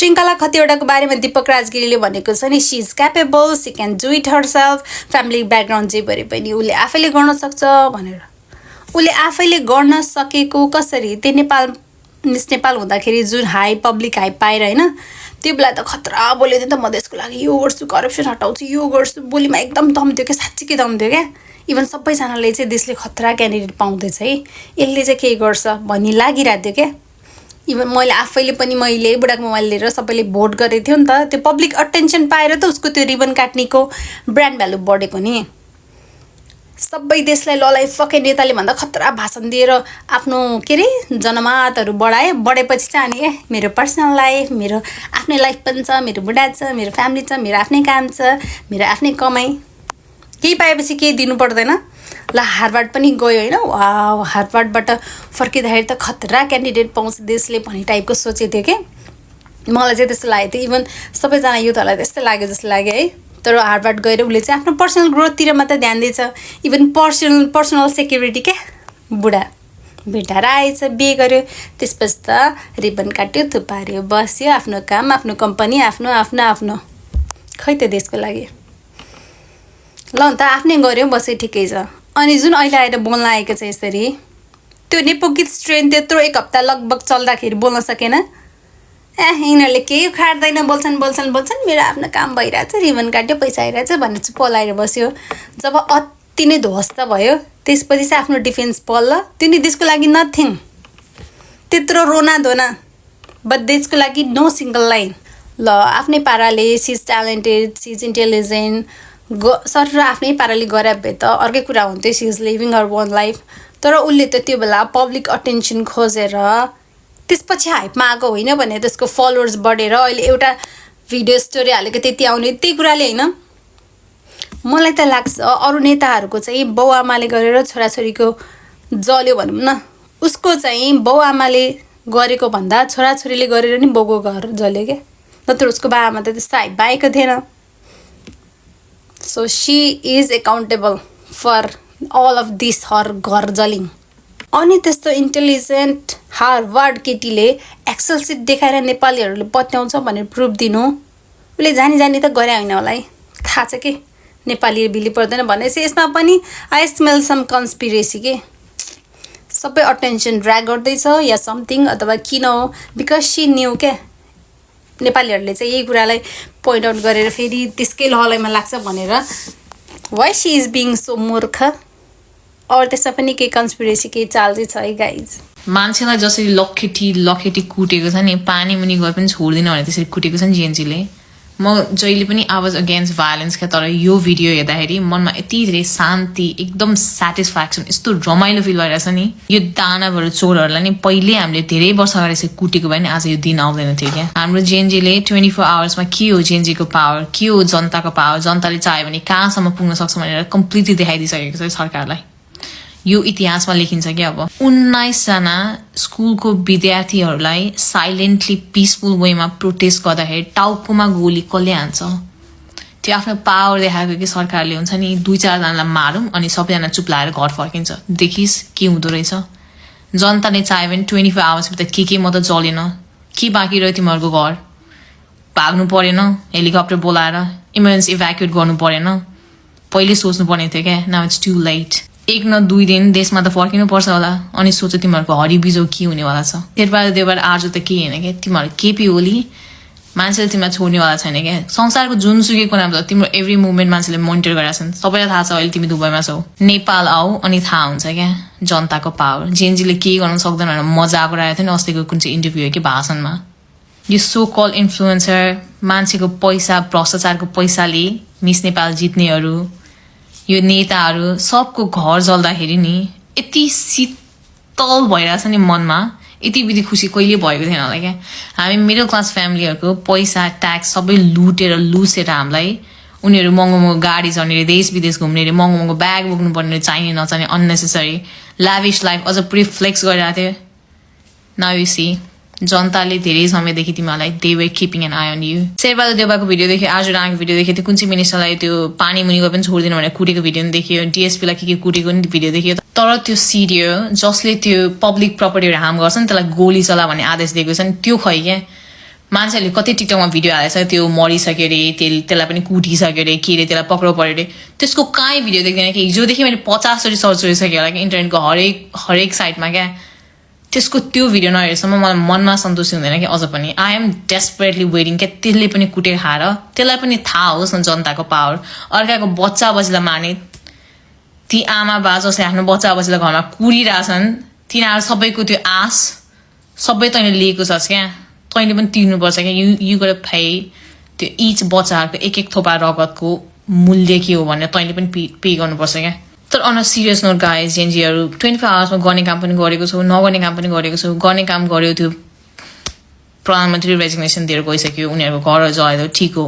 Shrinkhala Khatiwadaको बारेमा दीपक राजगिरीले भनेको छ नि she is capable, she can do it herself, family background जे भए पनि उसले आफैले गर्न सक्छ भनेर। उसले आफैले गर्न सकेको कसरी? त्यो नेपाल हुँदाखेरि जुन पब्लिक हाई पाएर होइन, त्यो बेला त खतरा बोल्यो नि त, म देशको लागि यो गर्छु, करप्सन हटाउँछु, यो गर्छु, बोलीमा एकदम दम थियो क्या, साँच्चीकै दम थियो क्या। इभन सबैजनाले चाहिँ देशले खतरा क्यान्डिडेट पाउँदैछ है, यसले चाहिँ के गर्छ भन्ने लागिरहेको थियो क्या। इभन मैले बुढाको मोबाइल लिएर सबैले भोट गरेको थियो नि त, त्यो पब्लिक अटेन्सन पाएर त उसको त्यो रिबन काट्नेको ब्रान्ड भ्यालु बढेको नि। सबै देशलाई ललाई फके नेताले भन्दा खतरा भाषण दिएर आफ्नो के अरे जनमतहरू बढेपछि चाहिँ अनि मेरो पर्सनल लाइफ, मेरो आफ्नै लाइफ पनि छ, मेरो बुढा छ, मेरो फ्यामिली छ, मेरो आफ्नै काम छ, मेरो आफ्नै कमाइ, केही पाएपछि केही दिनु पर्दैन। ल हार्वर्ड पनि गयो होइन, वा हार्वर्डबाट फर्किँदाखेरि त खतरा क्यान्डिडेट पाउँछ देशले भन्ने टाइपको सोचेको थियो कि। मलाई चाहिँ त्यस्तो लागेको थियो, इभन सबैजना युथहरूलाई त्यस्तै लाग्यो जस्तो लाग्यो है। तर हार्वर्ड गएर उसले चाहिँ आफ्नो पर्सनल ग्रोथतिर मात्रै ध्यान दिएछ, इभन पर्सनल सेक्युरिटी क्या। बुढा भेटाएर आएछ, बिहे गर्यो, त्यसपछि त रिबन काट्यो, थुपार्यो, बस्यो, आफ्नो काम, आफ्नो कम्पनी, आफ्नो खै त देशको लागि ल त आफ्नै गऱ्यो, बसे ठिकै छ। अनि जुन अहिले आएर बोल्न आएको छ यसरी, त्यो नेपो गीत स्ट्रेन त्यत्रो एक हप्ता लगभग चल्दाखेरि बोल्न सकेन। यिनीहरूले केही खाट्दैन, बोल्छन्, मेरो आफ्नो काम भइरहेछ, रिबन काट्यो, पैसा आइरहेछ भनेर चाहिँ पलाएर बस्यो। जब अति नै ध्वस्त भयो त्यसपछि चाहिँ आफ्नो डिफेन्स पल्ल, त्यो नि देशको लागि नथिङ, त्यत्रो रोना धोना, बट देशको लागि नो सिङ्गल लाइन। ल आफ्नै पाराले she is talented, she is intelligent, सर आफ्नै पाराले गरे भए त अर्कै कुरा हुन्थ्यो, she is living her own life. तर उसले त त्यो बेला पब्लिक अटेन्सन खोजेर त्यसपछि हाइपमा आएको होइन भने त्यसको फलोवर्स बढेर अहिले एउटा भिडियो स्टोरी हालेको त्यति आउने, त्यही कुराले होइन। मलाई त लाग्छ अरू नेताहरूको चाहिँ बाउआमाले गरेर छोराछोरीको जल्यो भनौँ न, उसको चाहिँ बाउआमाले गरेको भन्दा छोराछोरीले गरेर नि बाउको घर जल्यो क्या, नत्र उसको बाबामा त त्यस्तो हाइप पाएको थिएन। So she is accountable for all of this her घर जलिङ। अनि त्यस्तो इन्टेलिजेन्ट हार्वर्ड केटीले एक्सेल सिट देखाएर नेपालीहरूले पत्याउँछ भनेर प्रुफ दिनु, उसले जानी त गरे होइन होला है, थाहा छ कि नेपाली बिली पर्दैन भनेपछि यसमा पनि आई स्मेल सम कन्सपिरेसी के, सबै अटेन्सन ड्र्याग गर्दैछ या समथिङ, अथवा किन हो, बिकज सी न्यू क्या। नेपालीहरूले चाहिँ यही कुरालाई पोइन्ट आउट गरेर फेरि त्यसकै लहलाइमा लाग्छ भनेर, why she is being so मूर्ख। अरू त्यसमा पनि केही कन्सपिरेसी केही चाल चाहिँ छ है गाइज। मान्छेलाई जसरी लखेटी कुटेको छ नि, पानी मुनि गए पनि छोड्दिन भने त्यसरी कुटेको छ नि जेएनजीले। म जहिले पनि आई वाज अगेन्स्ट भायोलेन्स क्या, तर यो भिडियो हेर्दाखेरि मनमा यति धेरै शान्ति, एकदम सेटिस्फ्याक्सन, यस्तो रमाइलो फिल भइरहेछ नि। यो दानवहरू चोरहरूलाई नि पहिले हामीले धेरै वर्ष अगाडि चाहिँ कुटेको भए नि आज यो दिन आउँदैन थियो क्या। हाम्रो जेएनजीले 24 आवर्समा के हो जेएनजीको पावर, के हो जनताको पावर, जनताले चाह्यो भने कहाँसम्म पुग्न सक्छ भनेर कम्प्लिटली देखाइदिइसकेको छ सरकारलाई। यो इतिहासमा लेखिन्छ कि अब 19 जना स्कुलको विद्यार्थीहरूलाई साइलेन्टली पिसफुल वेमा प्रोटेस्ट गर्दाखेरि टाउकोमा गोली कसले हान्छ? त्यो आफ्नो पावर देखाएको कि सरकारले हुन्छ नि 2-4 जनालाई मारौँ अनि सबैजना चुप लाएर घर फर्किन्छ। देखिस् के हुँदो रहेछ। जनताले चाह्यो भने 24 आवर्सभित्र के म त जलेन, के बाँकी रह्यो तिमीहरूको घर, भाग्नु परेन, हेलिकप्टर बोलाएर इमर्जेन्सी इभ्याकुएट गर्नु परेन, पहिले सोच्नु पर्ने थियो क्या। Now it's to late. 1 न 2 दिन देशमा त फर्किनु पर्छ होला, अनि सोच तिमीहरूको हरिबिजो के हुनेवाला छ। शेरबहादुर देउवा आज त के होइन क्या, तिमीहरू केपी ओली मान्छेले तिमीलाई छोड्नेवाला छैन क्या। संसारको जुनसुकै कुरामा तिम्रो एभ्री मुभमेन्ट मान्छेले मोनिटर गरेका छन्, सबैलाई थाहा छ अहिले तिमी दुबईमा छौ। नेपाल आऊ अनि थाहा हुन्छ क्या जनताको पावर। जेएनजीले केही गर्न सक्दैन भनेर मजाक उडाएको थियो नि अस्तिको कुन चाहिँ इन्टरभ्यू हो कि भाषणमा। यो सो कल इन्फ्लुएन्सर मान्छेको पैसा, भ्रष्टाचारको पैसाले मिस नेपाल जित्नेहरू, यो नेताहरू सबको घर जल्दाखेरि नि यति शीतल भइरहेछ नि मनमा, यति बित्ति खुसी कहिले भएको थिएन होला क्या। हामी मिडल क्लास फ्यामिलीहरूको पैसा ट्याक्स सबै लुसेर हामीलाई उनीहरू महँगो गाडी चढ्ने, देश विदेश घुम्ने, महँगो ब्याग बोक्नुपर्ने, चाहिने नचाहिने अननेसेसरी ल्याभिस लाइफ अझ पुरै फ्लेक्स गरिरहेको थियो। नाउ यु सी जनताले धेरै समयदेखि तिमीहरूलाई they were keeping an I on you. Sher Bahadur देउवाको video देख्यो, आज राणाको भिडियो देख्यो, त्यो कुन चाहिँ मिनिस्टरलाई त्यो पानी मुनि गए पनि छोड्दिन भनेर कुटेको भिडियो पनि देखियो, डिएसपीलाई के कुटेको पनि भिडियो देखियो। तर त्यो सिडियो जसले त्यो पब्लिक प्रपर्टीहरू हार्म गर्छ नि त्यसलाई गोली चला भन्ने आदेश दिएको छ नि, त्यो खै क्या। मान्छेहरूले कति टिकटकमा भिडियो हालेछ त्यो मरिसक्यो अरे त्यसलाई पनि कुटिसक्यो अरे के अरे त्यसलाई पक्राउ पर्यो अरे त्यसको काहीँ भिडियो देख्दैन कि हिजोदेखि मैले 50 चोटि सर्च गरिसकेँ होला कि इन्टरनेटको हरेक साइटमा क्या त्यसको त्यो भिडियो नहेरेसम्म मलाई मनमा सन्तुष्टि हुँदैन कि अझ पनि आई एम डेस्परेटली वेटिङ क्या त्यसले पनि कुटेर खाएर त्यसलाई पनि थाहा होस् न जनताको पावर अर्काको बच्चा बच्चीलाई मार्ने ती आमा बा जसले आफ्नो बच्चा बच्चीलाई घरमा कुरिरहेछन् तिनीहरू सबैको त्यो आश सबै तैँले लिएको छस् क्या तैँले पनि तिर्नुपर्छ क्या यु गएर फाइ त्यो इच बच्चाहरूको एक थोपा रगतको मूल्य के हो भनेर तैँले पनि पे गर्नुपर्छ क्या तर on a serious note guys जेएनजीहरू 24 आवर्समा गर्ने काम पनि गरेको छौ नगर्ने काम पनि गरेको छौ गर्ने काम गर्यो त्यो प्रधानमन्त्री रेजिग्नेसन दिएर गइसक्यो उनीहरूको घर जलाइदियो ठिक हो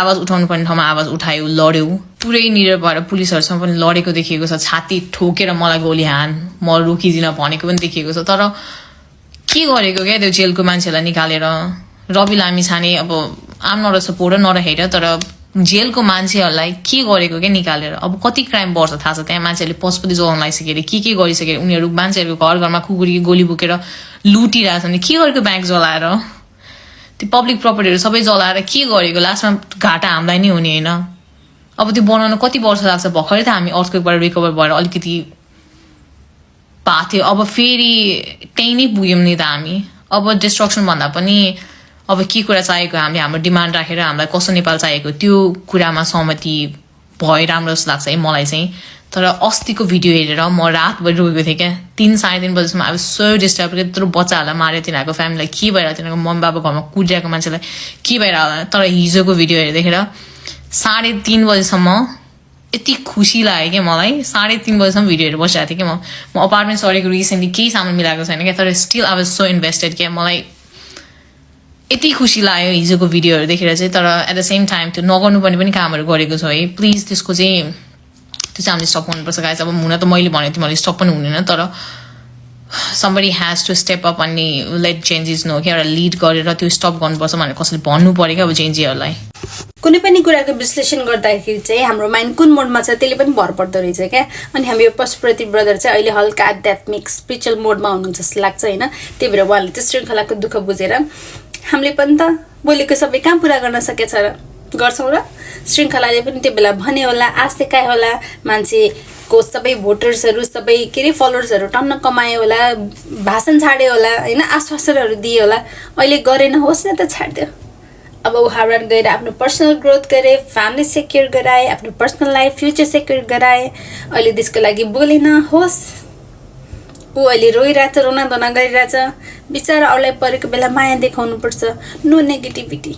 आवाज उठाउनु पर्ने ठाउँमा आवाज उठायो लड्यो पुरै निडर भएर पुलिसहरूसँग पनि लडेको देखिएको छ छाती ठोकेर मलाई गोली हान म रोकिदिन भनेको पनि देखिएको छ तर के गरेको क्या त्यो जेलको मान्छेलाई निकालेर रवि लामी छाने अब आम नर सपोर्टर नरहेर तर जेलको मान्छेहरूलाई के गरेको क्या निकालेर अब कति क्राइम बढ्छ थाहा छ त्यहाँ मान्छेहरूले पशुपति जलाउन लागिसक्यो अरे के गरिसक्यो उनीहरू मान्छेहरूको घरमा कुकुरी गोली बोकेर लुटिरहेछन् के गरेको ब्याङ्क जलाएर त्यो पब्लिक प्रपर्टीहरू सबै जलाएर के गरेको लास्टमा घाटा हामीलाई नै हुने होइन अब त्यो बनाउन कति वर्ष लाग्छ भर्खरै त हामी अर्थक्वेकबाट रिकभर भएर अलिकति पाथ्यो अब फेरि त्यहीँ नै पुग्यौँ नि त हामी अब डिस्ट्रक्सन भन्दा पनि अब के कुरा चाहिएको हामीले हाम्रो डिमान्ड राखेर हामीलाई कस्तो नेपाल चाहिएको त्यो कुरामा सहमति भए राम्रो जस्तो लाग्छ है मलाई चाहिँ तर अस्तिको भिडियो हेरेर म रातभरि रोकेको थिएँ क्या 3-3:30 बजीसम्म अब सो डिस्टर्ब त्यत्रो बच्चाहरूलाई माऱ्यो तिनीहरूको फ्यामिलीलाई के भइरहेको तिनीहरूको मम्मी बाबा घरमा कुदिरहेको मान्छेलाई के भइरहेको तर हिजोको भिडियो हेरेर 3:30 बजीसम्म यति खुसी लाग्यो क्या मलाई 3:30 बजीसम्म भिडियो हेरेर बसिरहेको थिएँ कि म अपार्टमेन्ट सरेको रिसेन्टली केही सामान मिलाएको छैन क्या तर still I was so invested क्या मलाई यति खुसी लाग्यो हिजोको भिडियोहरू देखेर चाहिँ तर एट द सेम टाइम त्यो नगर्नुपर्ने पनि कामहरू गरेको छ है प्लिज त्यसको चाहिँ त्यो चाहिँ हामीले स्टप गर्नुपर्छ गाइज अब हुन त मैले भनेको थिएँ मैले स्टप पनि हुँदैन तर somebody has to step up अनि लेट चेन्जेस नो कि एउटा लिड गरेर त्यो स्टप गर्नुपर्छ भनेर कसैले भन्नु पर्यो क्या अब चेन्जीहरूलाई कुनै पनि कुराको विश्लेषण गर्दाखेरि चाहिँ हाम्रो माइन्ड कुन मोडमा छ त्यसले पनि भर पर्दो रहेछ क्या अनि हामी यो पशुपति ब्रदर चाहिँ अहिले हल्का आध्यात्मिक स्पिरिचुअल मोडमा हुनुहुन्छ जस्तो लाग्छ होइन त्यही भएर उहाँले त्यो श्रृङ्खलाको दुःख बुझेर हामीले पनि त बोलेको सबै काम पुरा गर्न सकेछ र गर्छौँ र श्रृङ्खलाले पनि त्यो बेला भने होला आश देखाए होला मान्छेको सबै भोटर्सहरू सबै के अरे फलोवर्सहरू टन्न कमायो होला भाषण छाड्यो होला होइन आश्वासनहरू दियो होला अहिले गरेन होस् न त छाड्दियो अब उहाँबाट गएर आफ्नो पर्सनल ग्रोथ गरे फ्यामिली सेक्योर गराए आफ्नो पर्सनल लाइफ फ्युचर सेक्योर गराए अहिले त्यसको लागि बोलेन होस् ऊ अहिले रोइरहेछ रोनाधोना गरिरहेछ बिचरा अरूलाई परेको बेला माया देखाउनुपर्छ नो नेगेटिभिटी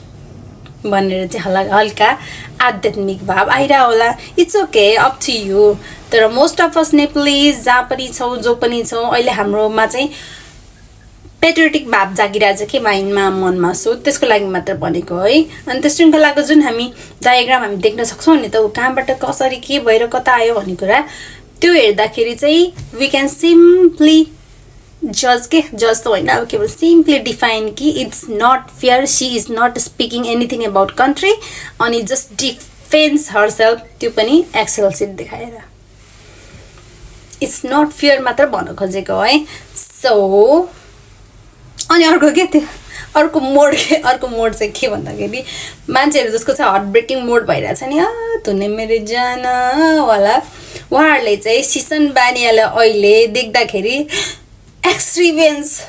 भनेर चाहिँ हल्का आध्यात्मिक भाव आइरह होला it's okay up to you तर मोस्ट अफ अस नेपालीज जहाँ पनि छौँ जो पनि छौँ अहिले हाम्रोमा चाहिँ पेट्रियोटिक भाव जागिरहेछ कि माइन्डमा मनमा सो त्यसको लागि मात्र भनेको है अनि त्यो श्रृङ्खलाको जुन हामी डायग्राम हामी देख्न सक्छौँ नि त कहाँबाट कसरी के भएर कता आयो भन्ने कुरा त्यो हेर्दाखेरि चाहिँ वी क्यान सिम्पली जज त होइन अब के भन्छ सिम्पली डिफाइन कि it's not fair she is not speaking anything about country अनि जस्ट डिफेन्स हर सेल्फ त्यो पनि एक्सेल सिट देखाएर इट्स नट फेयर मात्र भन्न खोजेको है सो अनि अर्को के त्यो अर्को मोड चाहिँ के भन्दाखेरि मान्छेहरू जसको चाहिँ हार्ट ब्रेकिङ मोड भइरहेछ नि तुने मेरो जानवाला उहाँहरूले चाहिँ सिसन बानियालाई अहिले देख्दाखेरि एक्स रिभेन्स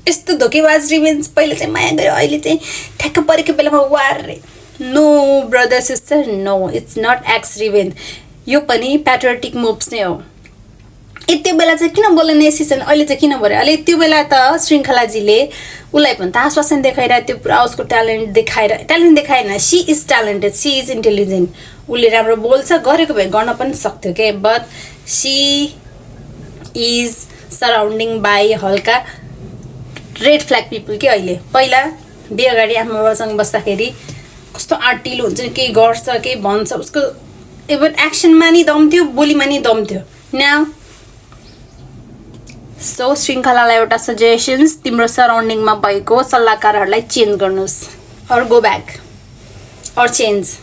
यस्तो धोकेबाज रिभेन्स पहिले चाहिँ माया गऱ्यो अहिले चाहिँ ठ्याक्क परेको बेलामा वार रे no brother sister no it's not एक्स रिभेन्स यो पनि प्याट्रियोटिक मुभ्स नै हो यति बेला चाहिँ किन बोल्ने सिसन अहिले चाहिँ किन भयो अहिले त्यो बेला त श्रृङ्खलाजीले उसलाई पनि त आश्वासन देखाएर त्यो पुरा उसको ट्यालेन्ट देखाएन she is talented she is intelligent उसले राम्रो बोल्छ गरेको भए गर्न पनि सक्थ्यो क्या but she is surrounding by हल्का रेड फ्ल्याग पिपल के अहिले पहिला बिहे अगाडि आफ्नो बाबासँग बस्दाखेरि कस्तो आँटिलो हुन्छ नि केही गर्छ केही भन्छ उसको इभन एक्सनमा नि दम थियो बोलीमा नि दम थियो नाउ सो श्रृङ्खलालाई एउटा सजेसन्स तिम्रो सराउन्डिङमा भएको सल्लाहकारहरूलाई चेन्ज गर्नुहोस् or go back or change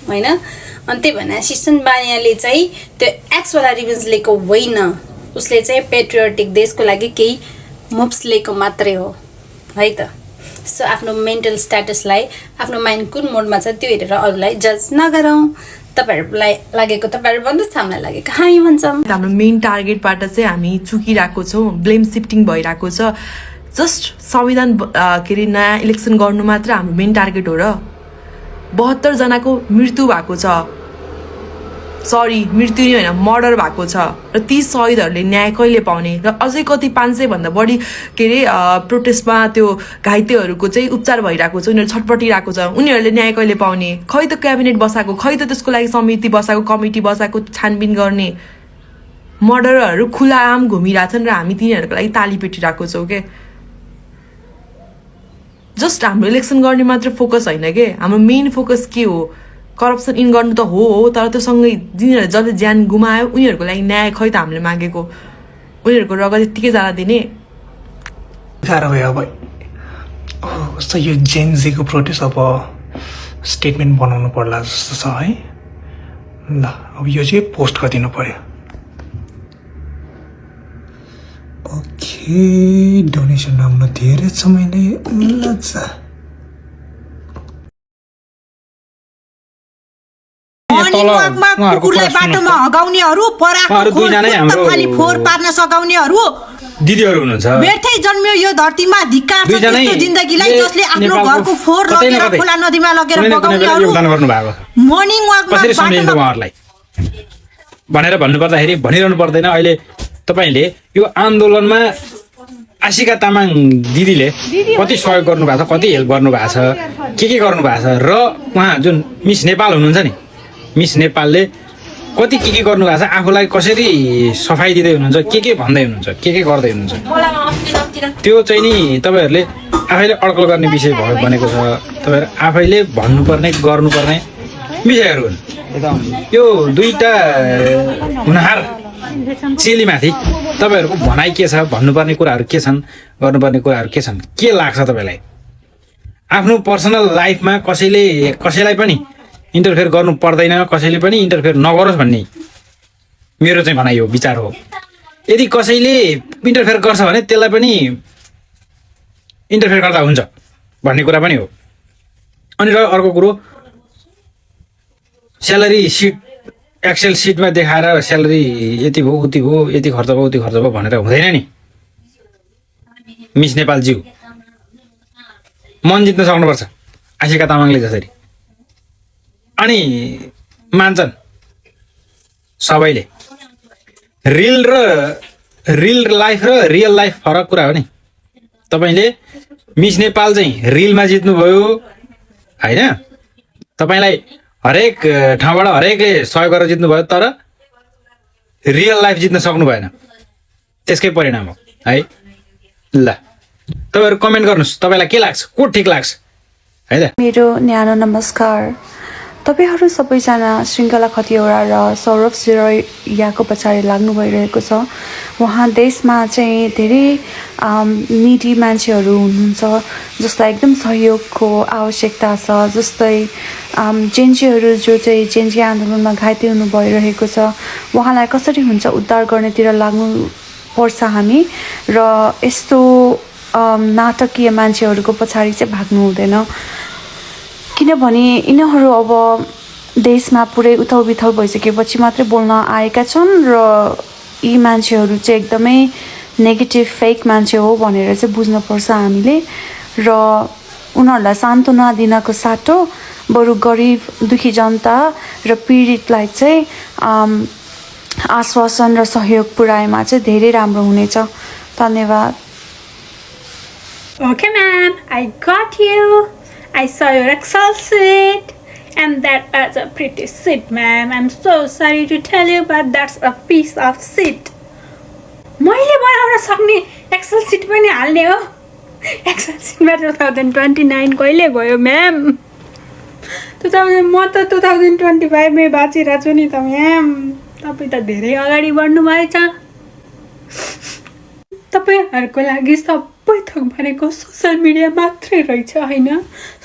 होइन अनि त्यही भनेर सिसन बानियाले चाहिँ त्यो एक्सवाला रिभेन्स लिएको होइन उसले चाहिँ पेट्रियोटिक देशको लागि केही मुभ्स लिएको मात्रै हो है त सो आफ्नो मेन्टल स्ट्याटसलाई आफ्नो माइन्ड कुन मोडमा छ त्यो हेरेर अरूलाई जज नगरौँ तपाईहरुलाई लागेको तपाईहरु भन्नुहोस् हामीलाई लागेको हामी भन्छौँ हाम्रो मेन टार्गेटबाट चाहिँ हामी चुकिरहेको छौँ ब्लेम सिफ्टिङ भइरहेको छ जस्ट संविधान के अरे नयाँ इलेक्सन गर्नु मात्र हाम्रो मेन टार्गेट हो र 72 जनाको मृत्यु भएको छ सरी मृत्यु नै होइन मर्डर भएको छ र ती शहीदहरूले न्याय कहिले पाउने र अझै कति 500 भन्दा बढी के अरे प्रोटेस्टमा त्यो घाइतेहरूको चाहिँ उपचार भइरहेको छ उनीहरू छटपटिरहेको छ उनीहरूले न्याय कहिले पाउने खै त क्याबिनेट बसाएको खै त त्यसको लागि समिति बसाएको कमिटी बसाएको छानबिन गर्ने मर्डरहरू खुलाआम घुमिरहेछन् र हामी तिनीहरूको लागि ताली पिटिरहेको छौँ के जस्ट हाम्रो इलेक्सन गर्ने मात्र फोकस होइन के हाम्रो मेन फोकस के हो करप्सन इन गर्नु त हो तर त्यो सँगै जिनीहरूले जसले ज्यान गुमायो उनीहरूको लागि न्याय खै त हामीले मागेको उनीहरूको रगत यत्तिकै जान दिने गाह्रो भयो अब कस्तो यो जेनजीको प्रोटेस्ट अब स्टेटमेन्ट बनाउनु पर्ला जस्तो छ है ल अब यो चाहिँ पोस्ट गरिदिनु पर्यो ओके डोनेसन आउन धेरै छ मैले लज्जा कुकुरलाई बाटोमा हगाउनेहरू खाली फोहोर पार्न सघाउनेहरू दिदीहरू हुनुहुन्छ व्यर्थै जन्मियो यो धरतीमा धिक्कार छ त्यस्तो जिन्दगीलाई जसले आफ्नो घरको फोहोर लगेर खोला नदीमा लगेर बगाउनेहरू मर्निङ वाकमा उहाँहरूलाई भनेर भन्नुपर्दाखेरि भनिरहनु पर्दैन अहिले तपाईले यो आन्दोलनमा आशिका तामाङ दिदीले कति सहयोग गर्नु भएको छ कति हेल्प गर्नु भएको छ के गर्नु भएको छ र उहाँ जुन मिस नेपाल हुनुहुन्छ नि मिस नेपालले कति के गर्नु भएको छ आफूलाई कसरी सफाई दिँदै हुनुहुन्छ के भन्दै हुनुहुन्छ के गर्दै हुनुहुन्छ त्यो चाहिँ नि तपाईहरुले आफैले अड्कल गर्ने विषय भयो भनेको छ तपाईहरु आफैले भन्नुपर्ने गर्नुपर्ने विषयहरु हुन् यो दुईटा हुनहार चेलीमाथि तपाईहरुको भनाइ के छ भन्नुपर्ने कुराहरु के छन् गर्नुपर्ने कुराहरु के छन् के लाग्छ तपाईलाई आफ्नो पर्सनल लाइफमा कसैलाई पनि इन्टरफेयर गर्नु पर्दैन कसैले पनि इन्टरफेयर नगरोस् भन्ने मेरो चाहिँ भनाइ हो विचार हो यदि कसैले इन्टरफेयर गर्छ भने त्यसलाई पनि इन्टरफेयर गर्दा हुन्छ भन्ने कुरा पनि हो अनि अर्को कुरो स्यालेरी सिट एक्सेल सिटमा देखाएर स्यालेरी यति भयो उति भयो यति खर्च भयो उति खर्च भयो भनेर हुँदैन नि मिस नेपाल ज्यू मन जित्न सक्नुपर्छ आशिका तामाङले जसरी अनि मान्छन् सबैले रियल लाइफ र रियल लाइफ फरक कुरा हो नि तपाईले मिस नेपाल चाहिँ रिलमा जित्नुभयो हैन तपाईलाई हरेक ठाउँबाट हरेकले सहयोग गरेर जित्नुभयो तर रियल लाइफ जित्न सक्नु भएन त्यसकै परिणाम हो है ल तपाईहरु कमेन्ट गर्नुस् तपाईलाई के लाग्छ को ठीक लाग्छ है त मेरो न्यानो नमस्कार तपाईहरु सबैजना श्रृङ्खला खतिवडा र सौरभ सिरैयाको पछाडि लाग्नु भइरहेको छ उहाँ देशमा चाहिँ धेरै निडी मान्छेहरू हुनुहुन्छ जसलाई एकदम सहयोगको आवश्यकता छ जस्तै जेन्जीहरू जो चाहिँ जेन्जी आन्दोलनमा घाइते हुनु भइरहेको छ उहाँलाई कसरी हुन्छ उद्धार गर्नेतिर लाग्नु पर्छ हामी र यस्तो नाटकीय मान्छेहरूको पछाडि चाहिँ भाग्नु हुँदैन किनभने यिनीहरू अब देशमा पुरै उथलबिथल भइसकेपछि मात्रै बोल्न आएका छन् र यी मान्छेहरू चाहिँ एकदमै नेगेटिभ फेक मान्छे हो भनेर चाहिँ बुझ्नुपर्छ हामीले र उनीहरूलाई सान्त्वना दिनको साटो बरु गरिब दुखी जनता र पीडितलाई चाहिँ आश्वासन र सहयोग पुर्याएमा चाहिँ धेरै राम्रो हुनेछ धन्यवाद Okay ma'am, I got you. I saw your Excel sheet and that was a pretty sheet ma'am. I'm so sorry to tell you but that's a piece of sheet. मैले बनाउन सक्ने एक्सेल सिट पनि हाल्ने हो Excel सिटमा 2029 कहिले गयो ma'am म त 2025 मै बाँचिरहेको छु नि त म्याम तपाईँ त धेरै अगाडि बढ्नु भएछ तपाईहरुको लागि सबै थोक भनेको सोशल मिडिया मात्रै रहेछ हैन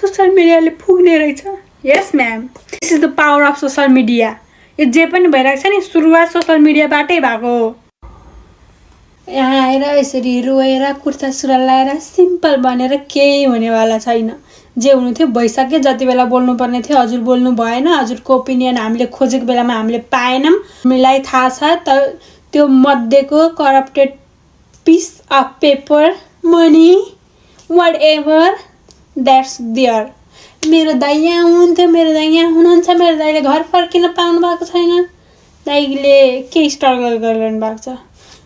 सोशल मिडियाले पुग्ने रहेछ yes ma'am this is the power of social media यो जे पनि भइरहेको छ नि सुरुवात सोशल मिडियाबाटै भएको हो यहाँ आएर यसरी रोएर कुर्ता सुरुवाल लगाएर सिम्पल बनेर केही हुनेवाला छैन। जे हुनु थियो भइसक्यो। जति बेला बोल्नुपर्ने थियो हजुर बोल्नु भएन। हजुरको ओपिनियन हामीले खोजेको बेलामा हामीले पाएनौँ। हामीलाई थाहा छ त्यो मध्येको corrupted piece of paper money whatever that's there. मेरो दाइ यहाँ हुनुहुन्थ्यो, मेरो दाइ यहाँ हुनुहुन्छ, मेरो दाइले घर फर्किन पाउनु भएको छैन, दाइले केही स्ट्रगल गरिरहनु भएको छ।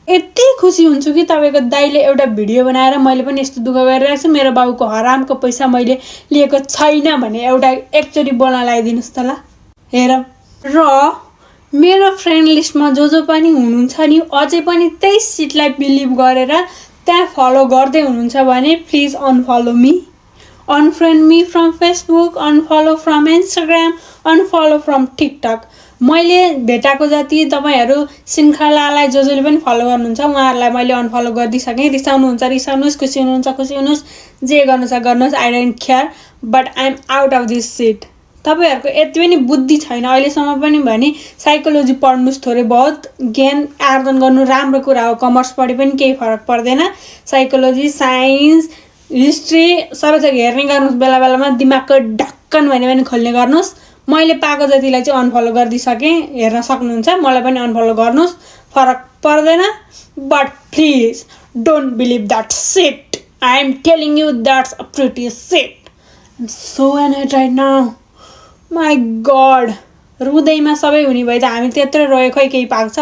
यति खुसी हुन्छु कि तपाईँको दाइले एउटा भिडियो बनाएर मैले पनि यस्तो दुःख गरिरहेको छु, मेरो बाउको हरामको पैसा मैले लिएको छैन भने एउटा एकचोटि बोल्न लगाइदिनुहोस् त ल। हेर र मेरो फ्रेन्ड लिस्टमा जो पनि हुनुहुन्छ नि अझै पनि त्यही सिटलाई बिलिभ गरेर त्यहाँ फलो गर्दै हुनुहुन्छ भने please unfollow me, unfriend me from Facebook, unfollow from Instagram, unfollow from TikTok. मैले भेटाएको जति तपाईँहरू श्रृङ्खलालाई जसले पनि फलो गर्नुहुन्छ उहाँहरूलाई मैले अनफलो गरिदिइसकेँ। रिसाउनुहुन्छ रिसाउनुहोस्, खुसी हुनुहुन्छ खुसी हुनुहोस्, जे गर्नु छ गर्नुहोस्, I don't care, but I am out of this seat. तपाईँहरूको यति पनि बुद्धि छैन अहिलेसम्म पनि भने साइकोलोजी पढ्नुहोस्, थोरै बहुत ज्ञान आर्जन गर्नु राम्रो कुरा हो। कमर्स पढे पनि केही फरक पर्दैन। साइकोलोजी, साइन्स, हिस्ट्री सबै थोक हेर्ने गर्नुहोस्, बेला बेलामा दिमागको ढक्कन भने खोल्ने गर्नुहोस्। मैले पाएको जतिलाई चाहिँ अनफलो गरिदिइसकेँ, हेर्न सक्नुहुन्छ। मलाई पनि अनफलो गर्नुहोस्, फरक पर्दैन। But please don't believe that shit. I am telling you that's a pretty shit. I am so annoyed right now, my god. रुँदैमा सबै हुने भए त हामी त्यत्रो रोयो, खोइ केही पाएको छ?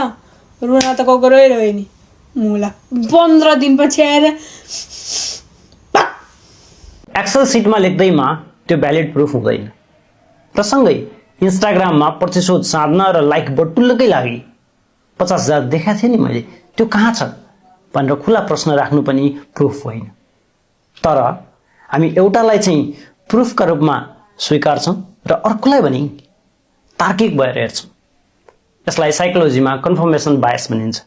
रुन त को रोइरह्यो नि। मुला 15 दिनपछि आएर एक्सेल सिटमा लेख्दैमा त्यो भ्यालिड प्रुफ हुँदैन। र सँगै इन्स्टाग्राममा प्रतिशोध साध्न र लाइक बटुल्लकै लागि 50,000 देखाएको थिएँ नि मैले, त्यो कहाँ छ भनेर खुला प्रश्न राख्नु पनि प्रुफ होइन। तर हामी एउटालाई चाहिँ प्रुफका रूपमा स्वीकार्छौँ र अर्कोलाई भने तार्किक भएर हेर्छौँ। यसलाई साइकोलोजीमा कन्फर्मेसन बायस भनिन्छ,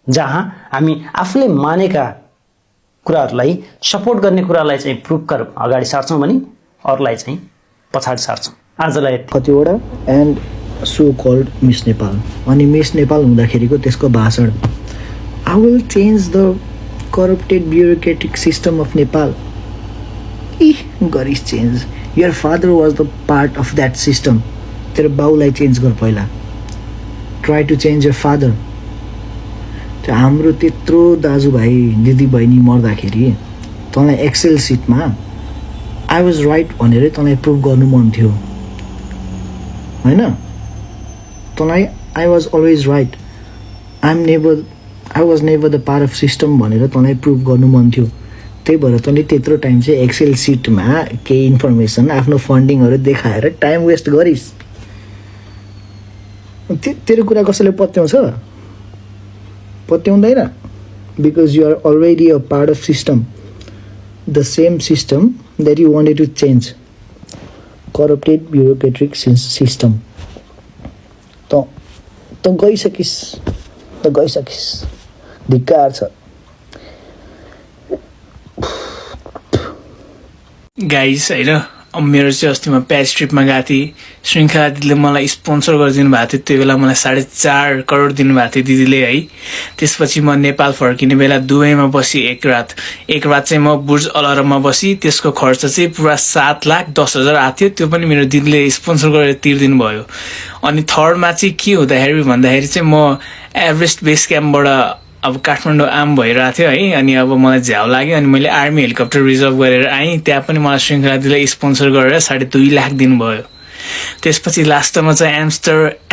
जहाँ हामी आफूले मानेका कुराहरूलाई सपोर्ट गर्ने कुरालाई चाहिँ प्रुफका रूपमा अगाडि सार्छौँ भने अरूलाई चाहिँ पछाडि सार्छौँ। आजलाई Khatiwada and so called Miss Nepal. अनि मिस नेपाल हुँदाखेरिको त्यसको भाषण, I will change the corrupted bureaucratic system of Nepal. गरिस् change, your father was the part of that system. तेरो बाउलाई चेन्ज गर पहिला, try to change your father. त्यो हाम्रो त्यत्रो दाजुभाइ दिदी बहिनी मर्दाखेरि तँलाई एक्सेल सिटमा आई वाज राइट भनेर तँलाई प्रुभ गर्नु मन थियो होइन? तँलाई I was always right, I was never the part of system भनेर तँलाई प्रुभ गर्नु मन थियो। त्यही भएर तैँले त्यत्रो टाइम चाहिँ एक्सेल सिटमा केही इन्फर्मेसन आफ्नो फन्डिङहरू देखाएर टाइम वेस्ट गरिस्। तेरो कुरा कसैले पत्याउँछ? पत्याउँदैन। Because you are already a part of system, the same system that you wanted to change, corrupted bureaucratic system. त गइसकिस्, धिक्कार छ। गाइस होइन, अब मेरो चाहिँ अस्ति म प्याज ट्रिपमा गएको थिएँ। श्रृङ्खला दिदीले मलाई स्पोन्सर गरिदिनु भएको थियो। त्यो बेला मलाई 4.5 करोड दिनुभएको थियो दिदीले है। त्यसपछि म नेपाल फर्किने बेला दुबईमा बसी एक रात चाहिँ म बुर्ज अलाराममा बसी। त्यसको खर्च चाहिँ पुरा 7,10,000 आएको थियो। त्यो पनि मेरो दिदीले स्पोन्सर गरेर तिर्दिनु भयो। अनि थर्डमा चाहिँ के हुँदाखेरि भन्दाखेरि चाहिँ म एभरेस्ट बेस क्याम्पबाट अब काठमाडौँ आम भइरहेको थियो है। अनि अब मलाई झ्याउ लाग्यो, अनि मैले आर्मी हेलिकप्टर रिजर्भ गरेर आएँ। त्यहाँ पनि मलाई श्रृङ्खला दिदीले स्पोन्सर गरेर 2.5 लाख दिनुभयो। त्यसपछि लास्टमा चाहिँ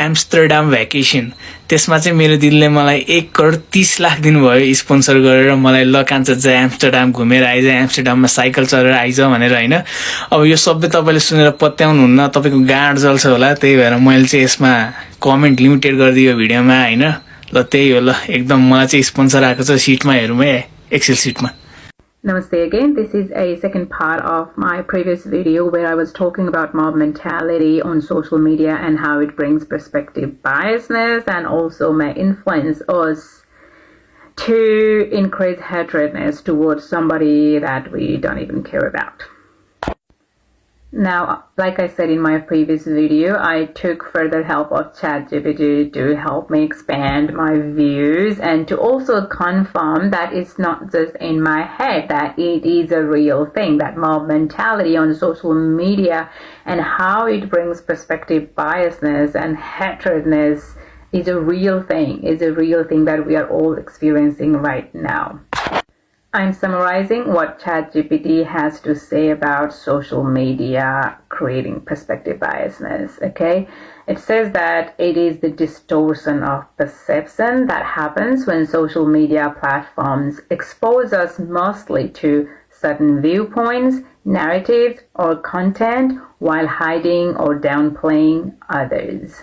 एम्स्टरडाम भ्याकेसन, त्यसमा चाहिँ मेरो दिदीले मलाई 1,30,00,000 दिनुभयो स्पोन्सर गरेर। मलाई ल कान्छ चाहिँ एम्स्टरडाम घुमेर आइज, एम्स्टरडाममा साइकल चलेर आइज भनेर होइन। अब यो सबै तपाईँले सुनेर पत्याउनुहुन्न, तपाईँको गाँड जल्छ होला। त्यही भएर मैले चाहिँ यसमा कमेन्ट लिमिटेड गरिदियो भिडियोमा होइन। ल त्यही हो, ल एकदम मलाई चाहिँ स्पोन्सर आएको छ। सिटमा हेरौँ है, एक्सेल सिटमा। Namaste again. This is a second part of my previous video where I was talking about mob mentality on social media and how it brings perspective biasness and also may influence us to increase hatredness towards somebody that we don't even care about. Now, like I said in my previous video, I took further help of ChatGPT to help me expand my views and to also confirm that it's not just in my head, that it is a real thing, that mob mentality on social media and how it brings perspective biasness and hatredness is a real thing, that we are all experiencing right now. I'm summarizing what ChatGPT has to say about social media creating perspective biasness, okay? It says that it is the distortion of perception that happens when social media platforms expose us mostly to certain viewpoints, narratives, or content while hiding or downplaying others.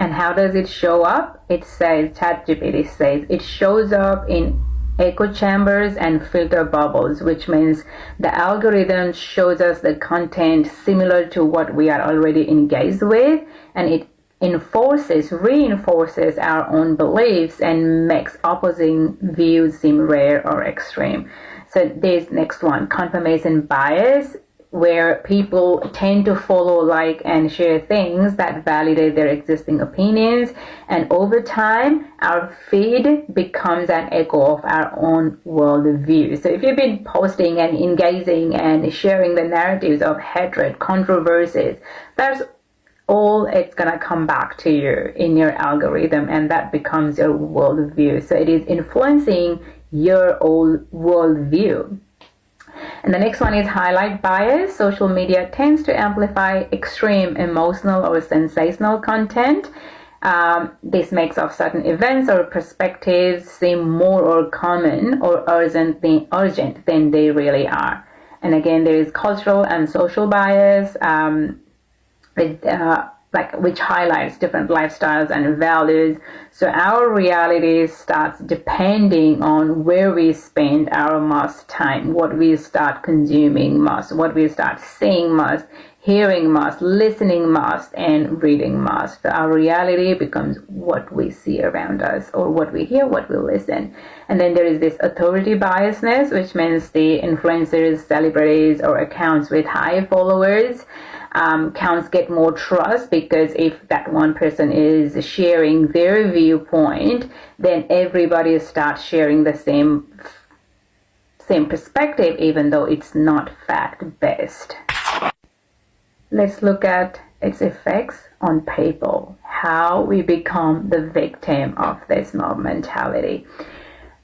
And how does it show up? It says, ChatGPT says, it shows up in echo chambers and filter bubbles, which means the algorithm shows us the content similar to what we are already engaged with, and it reinforces our own beliefs and makes opposing views seem rare or extreme. So this next one, confirmation bias, where people tend to follow, like, and share things that validate their existing opinions, and over time our feed becomes an echo of our own worldview. So if you've been posting and engaging and sharing the narratives of hatred, controversies, that's all it's gonna come back to you in your algorithm, and that becomes your worldview. So it is influencing your own worldview. And the next one is highlight bias. Social media tends to amplify extreme emotional or sensational content. This makes of certain events or perspectives seem more or common or urgent than they really are. And again, there is cultural and social bias, which highlights different lifestyles and values. So our reality starts depending on where we spend our most time, what we start consuming most, what we start seeing most, hearing most, listening most, and reading most. So our reality becomes what we see around us, or what we hear, what we listen. And then there is this authority biasness, which means the influencers, celebrities, or accounts with high followers counts get more trust, because if that one person is sharing their viewpoint, then everybody starts sharing the same perspective, even though it's not fact-based. Let's look at its effects on people, how we become the victim of this mob mentality.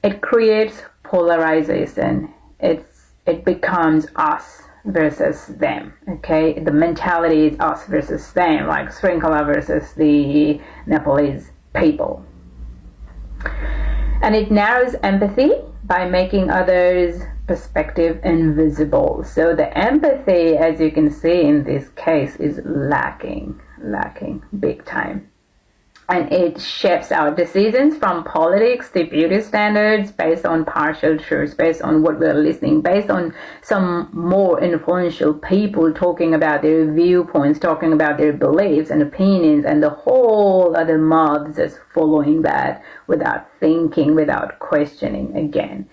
It creates polarization. It becomes us versus them, okay? The mentality is us versus them, like Shrinkhala versus the Nepalese people. And it narrows empathy by making others' perspective invisible. So the empathy, as you can see in this case, is lacking big time. And it shapes our decisions, from politics to beauty standards, based on partial truths, based on what we're listening, based on some more influential people talking about their viewpoints, talking about their beliefs and opinions, and the whole other mob just following that without thinking, without questioning again.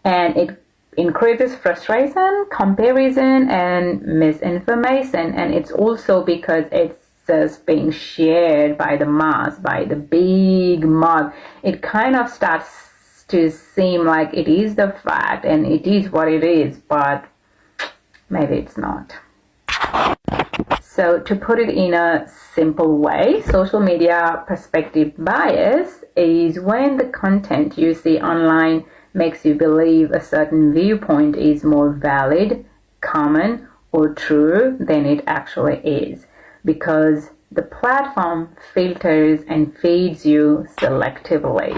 And it increases frustration, comparison, and misinformation. And it's also because it's just being shared by the mass, by the big mob. It kind of starts to seem like it is the fact and it is what it is, but maybe it's not. So to put it in a simple way, social media perspective bias is when the content you see online makes you believe a certain viewpoint is more valid, common, or true than it actually is, because the platform filters and feeds you selectively.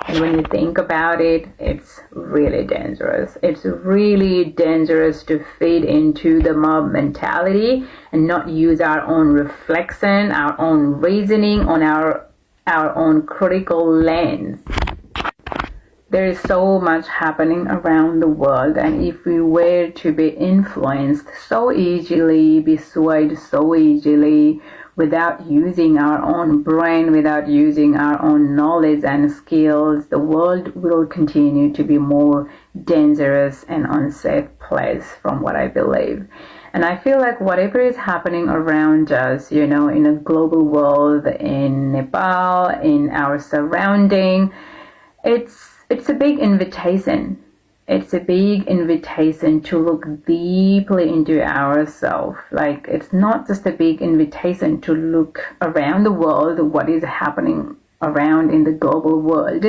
And when you think about it, it's really dangerous. It's really dangerous to feed into the mob mentality and not use our own reflection, our own reasoning, on our own critical lens. There is so much happening around the world, and if we were to be influenced so easily, be swayed so easily, without using our own brain, without using our own knowledge and skills, the world will continue to be more dangerous and unsafe place, from what I believe. And I feel like whatever is happening around us, you know, in a global world, in Nepal, in our surrounding, it's a big invitation. It's a big invitation to look deeply into ourselves. Like, it's not just a big invitation to look around the world, what is happening around in the global world.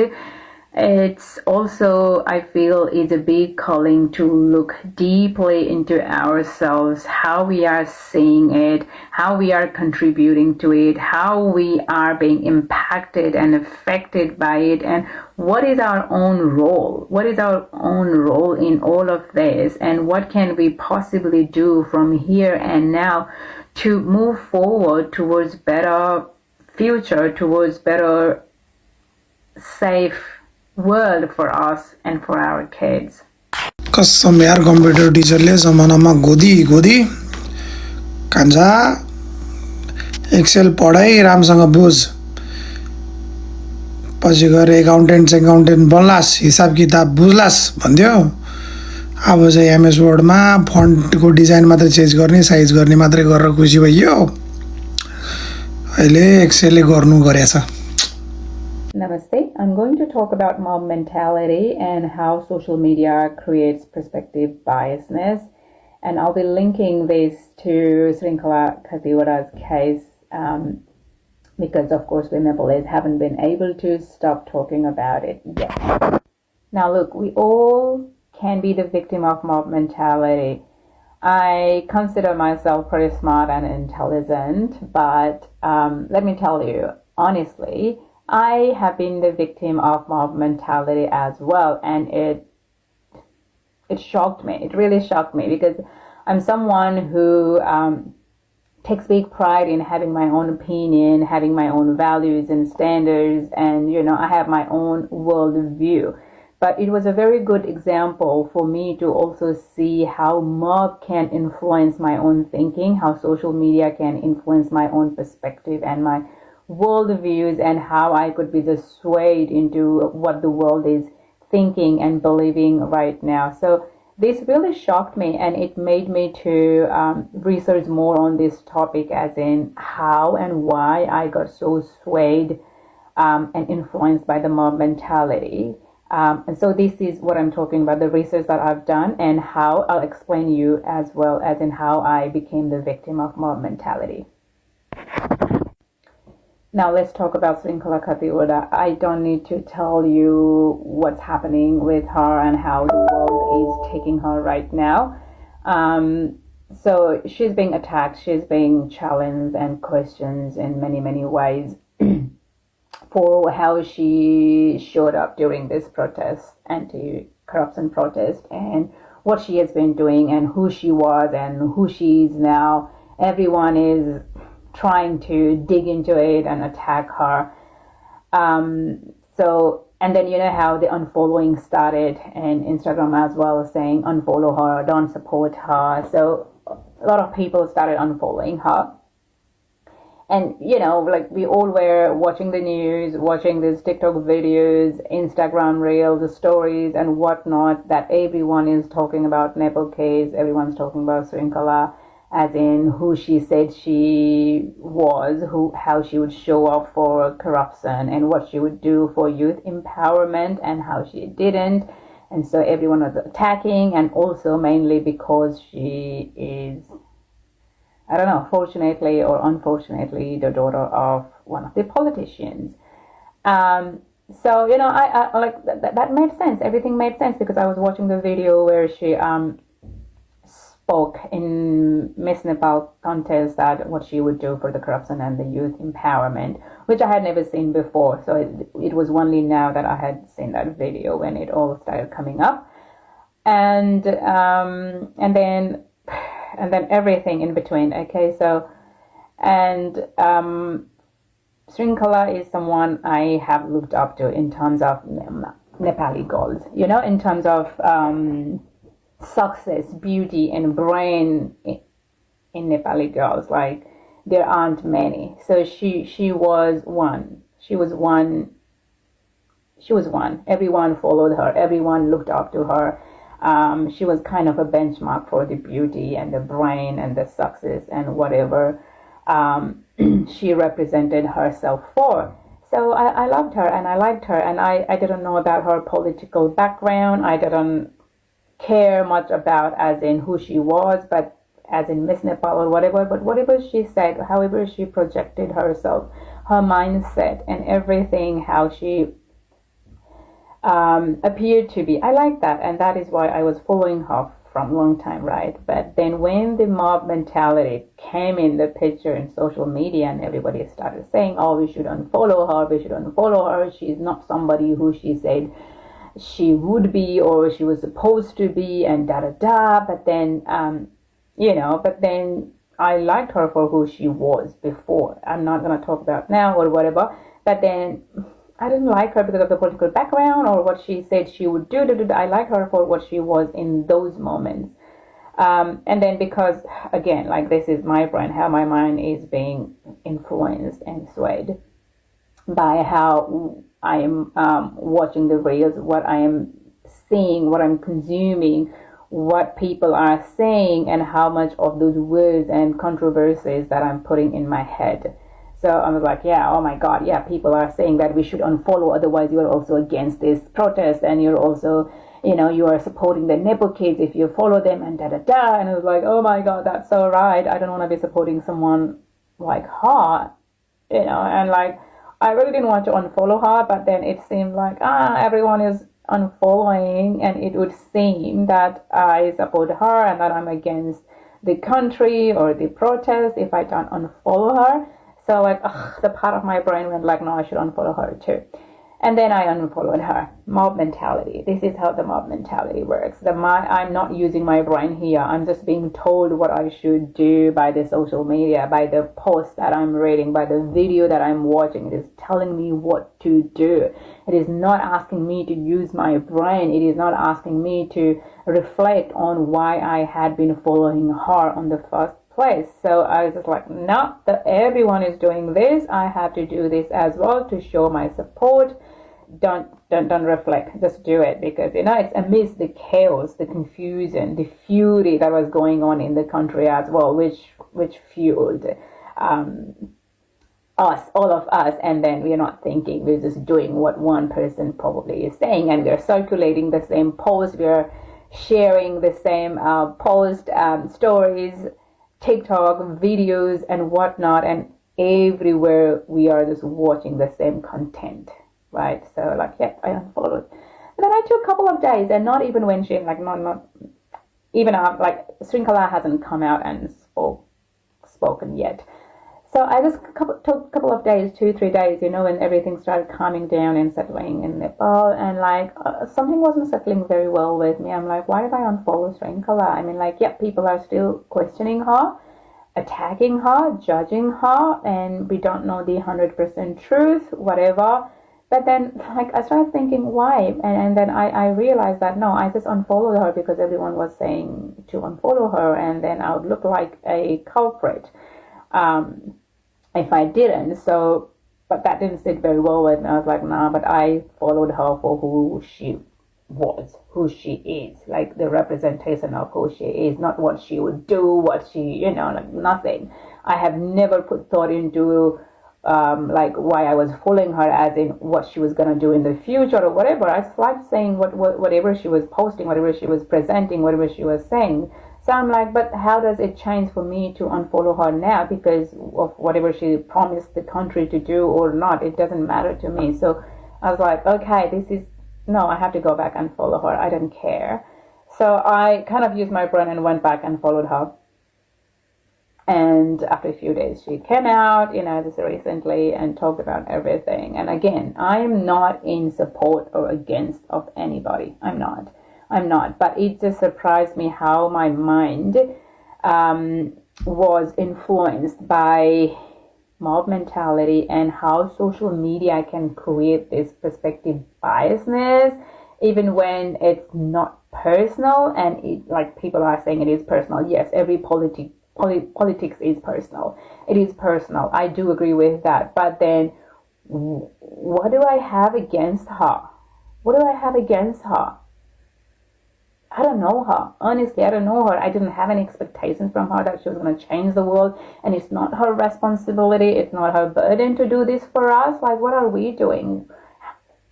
It's also, I feel, is a big calling to look deeply into ourselves, how we are seeing it, how we are contributing to it, how we are being impacted and affected by it, and what is our own role? What is our own role in all of this, and what can we possibly do from here and now to move forward towards better future, towards better safe world for us and for our kids. कसम यार computer टिचरले जमानामा गोदी कान्छा Excel पढाइ राम्रोसँग बुझ पछि गएर एकाउन्टेन्ट बन्लास् हिसाब किताब बुझ्लास् भन्थ्यो अब चाहिँ एमएस वर्डमा फन्टको डिजाइन मात्रै चेन्ज गर्ने साइज गर्ने मात्रै गरेर खुसी भइयो अहिले एक्सेलले गर्नु गरेछ Namaste. I'm going to talk about mob mentality and how social media creates perspective biasness. And I'll be linking this to Shrinkhala Khatiwada's case because, of course, we Nepalese haven't been able to stop talking about it yet. Now, look, we all can be the victim of mob mentality. I consider myself pretty smart and intelligent, but let me tell you, honestly, I have been the victim of mob mentality as well, and it shocked me. It really shocked me because I'm someone who takes big pride in having my own opinion, having my own values and standards, and you know, I have my own world view. But it was a very good example for me to also see how mob can influence my own thinking, how social media can influence my own perspective and my world views, and how I could be just swayed into what the world is thinking and believing right now. So this really shocked me, and it made me to research more on this topic, as in how and why I got so swayed and influenced by the mob mentality. And so this is what I'm talking about, the research that I've done, and how I'll explain you as well as in how I became the victim of mob mentality. Now let's talk about Shrinkhala Khatiwada. I don't need to tell you what's happening with her and how the world is taking her right now. So she's being attacked, she's being challenged and questioned in many, many ways for how she showed up during this protest, anti-corruption protest, and what she has been doing and who she was and who she is now. Everyone is trying to dig into it and attack her. And then you know how the unfollowing started, and Instagram as well, saying unfollow her, don't support her. So a lot of people started unfollowing her. And you know, like we all were watching the news, watching these TikTok videos, Instagram reels, the stories and whatnot, that everyone is talking about Nepal case, everyone's talking about Shrinkhala, as in who she said she was, how she would show up for corruption and what she would do for youth empowerment and how she didn't. And so everyone was attacking, and also mainly because she is, I don't know, fortunately or unfortunately, the daughter of one of the politicians. So, you know, I like that made sense. Everything made sense because I was watching the video where she spoke in Miss Nepal contest that what she would do for the corruption and the youth empowerment, which I had never seen before. So it was only now that I had seen that video when it all started coming up, and then everything in between. Okay, so and Shrinkhala is someone I have looked up to in terms of Nepali girls. You know, in terms of success, beauty, and brain in Nepali girls. Like, there aren't many. So she was one. She was one. Everyone followed her. Everyone looked up to her. She was kind of a benchmark for the beauty and the brain and the success and whatever she represented herself for. So I loved her and I liked her, and I didn't know about her political background. I didn't care much about as in who she was, but as in Miss Nepal or whatever. But whatever she said, however she projected herself, her mindset and everything, how she appeared to be, I like that, and that is why I was following her from a long time, right? But then when the mob mentality came in the picture in social media and everybody started saying, oh, we should unfollow her, she's not somebody who she said she would be or she was supposed to be, and da-da-da. But then but then I liked her for who she was before. I'm not going to talk about now or whatever, but then I didn't like her because of the political background or what she said she would do. I like her for what she was in those moments. And then because, again, like this is my brain, how my mind is being influenced and swayed by how I am watching the reels, what I am seeing, what I'm consuming, what people are saying, and how much of those words and controversies that I'm putting in my head. So I was like, yeah, oh my God, yeah, people are saying that we should unfollow, otherwise you're also against this protest, and you're also, you are supporting the Nepo kids if you follow them, and da-da-da. And I was like, oh my God, that's so right. I don't want to be supporting someone like her, and like, I really didn't want to unfollow her, but then it seemed like, everyone is unfollowing, and it would seem that I support her and that I'm against the country or the protest if I don't unfollow her. So like, the part of my brain went like, no, I should unfollow her too. And then I unfollowed her. Mob mentality. This is how the mob mentality works. I'm not using my brain here. I'm just being told what I should do by the social media, by the post that I'm reading, by the video that I'm watching. It is telling me what to do. It is not asking me to use my brain. It is not asking me to reflect on why I had been following her on the first place. So I was just like, no, everyone is doing this. I have to do this as well to show my support. Don't reflect, just do it, because it's amidst the chaos, the confusion, the fury that was going on in the country as well, which fueled all of us, and then we're not thinking, we're just doing what one person probably is saying, and we're circulating the same post, we're sharing the same post, stories, TikTok videos and whatnot, and everywhere we are just watching the same content, right? So like, yeah, I unfollowed. And then I took a couple of days, and not even when she, like, not even like Shrinkhala hasn't come out and spoken yet. So I just took a couple of days, 2-3 days, when everything started calming down and settling in Nepal, and like something wasn't settling very well with me. I'm like, why did I unfollow Shrinkhala? I mean, like, yeah, people are still questioning her, attacking her, judging her, and we don't know the 100% truth, whatever. But then, like, I started thinking, why? And then I realized that, no, I just unfollowed her because everyone was saying to unfollow her, and then I would look like a culprit if I didn't. So, but that didn't sit very well with me. I was like, nah, but I followed her for who she was, who she is, like the representation of who she is, not what she would do, what she, like nothing. I have never put thought into like why I was following her, as in what she was going to do in the future or whatever. I just liked saying whatever she was posting, whatever she was presenting, whatever she was saying. So I'm like, but how does it change for me to unfollow her now because of whatever she promised the country to do or not? It doesn't matter to me. So I was like, okay, no, I have to go back and follow her. I don't care. So I kind of used my brain and went back and followed her. And after a few days, she came out, just recently, and talked about everything. And again, I'm not in support or against of anybody. I'm not. But it just surprised me how my mind was influenced by mob mentality and how social media can create this perspective biasness, even when it's not personal. And it, like people are saying, it is personal. Yes, every politics is personal. It is personal. I do agree with that. But then what do I have against her? What do I have against her? I don't know her. Honestly, I don't know her. I didn't have any expectations from her that she was going to change the world. And it's not her responsibility. It's not her burden to do this for us. Like, what are we doing?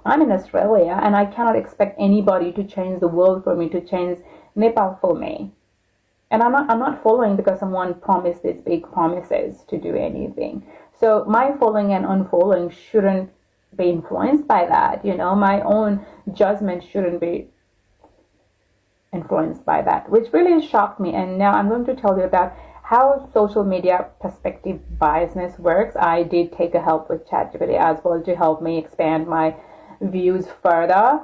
I'm in Australia and I cannot expect anybody to change the world for me, to change Nepal for me. And I'm not following because someone promised these big promises to do anything. So my following and unfollowing shouldn't be influenced by that. You know, my own judgment shouldn't be influenced by that, which really shocked me. And now I'm going to tell you about how social media perspective biasness works. I did take a help with ChatGPT as well to help me expand my views further.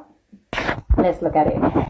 Let's look at it.